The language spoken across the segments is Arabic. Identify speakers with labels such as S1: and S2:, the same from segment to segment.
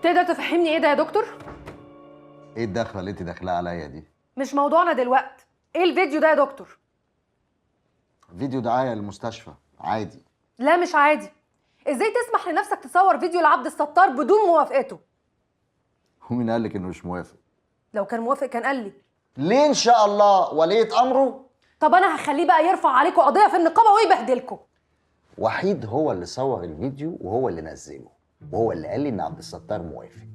S1: تقدر تفهمني ايه ده يا دكتور؟
S2: ايه الدخله اللي انت داخلها عليا دي؟
S1: مش موضوعنا دلوقتي. ايه الفيديو ده يا دكتور؟
S2: فيديو دعايه للمستشفى عادي.
S1: لا مش عادي. ازاي تسمح لنفسك تصور فيديو لعبد الستار بدون موافقته؟
S2: ومين قال لك انه مش موافق؟
S1: لو كان موافق كان قال لي.
S2: ليه ان شاء الله ولية امره؟
S1: طب انا هخليه بقى يرفع عليكم قضيه في النقابه ويبهدلكم.
S2: وحيد هو اللي صور الفيديو وهو اللي نزله وهو اللي قال لي ان عبد الستار موافق.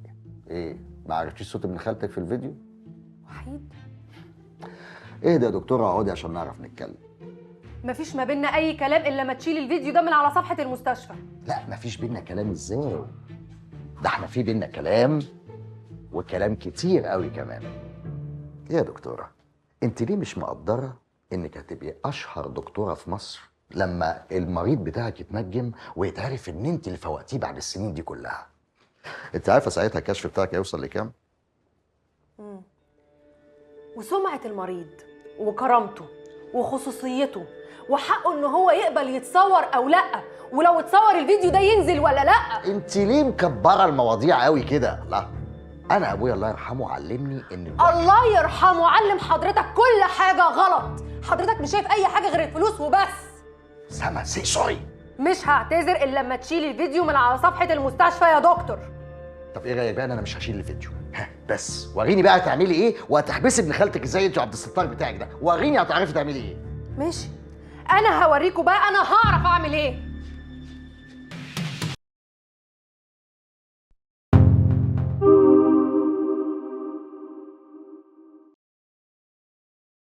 S2: ايه ما عرفتيش صوت ابن خالتك في الفيديو؟
S1: وحيد؟
S2: اهدى يا دكتوره اقعدي عشان نعرف نتكلم.
S1: مفيش ما بينا اي كلام الا ما تشيل الفيديو ده من على صفحه المستشفى.
S2: لا مفيش بينا كلام ازاي؟ ده احنا في بينا كلام وكلام كتير قوي كمان. ايه يا دكتوره انت ليه مش مقدره انك هتبقي اشهر دكتوره في مصر لما المريض بتاعك يتنجم ويتعرف ان انت اللي فوقتيه بعد السنين دي كلها؟ انت عارفه ساعتها الكشف بتاعك هيوصل لكام؟
S1: وسمعه المريض وكرامته وخصوصيته وحقه ان هو يقبل يتصور او لا، ولو اتصور الفيديو ده ينزل ولا لا.
S2: انت ليه مكبره المواضيع قوي كده؟ لا انا ابويا الله يرحمه علمني ان
S1: الله يرحمه علم حضرتك كل حاجه غلط. حضرتك مش شايف اي حاجه غير الفلوس وبس.
S2: سما سي سوري.
S1: مش هعتذر الا لما تشيل الفيديو من على صفحه المستشفى يا دكتور.
S2: طب ايه رايك بقى انا مش هشيل الفيديو؟ ها بس وريني بقى هتعملي ايه وهتحبسي ابن خالتك ازاي انت وعبد الستار بتاعك ده. وريني هتعرفي تعملي ايه.
S1: ماشي، انا هوريكم بقى انا هعرف اعمل ايه.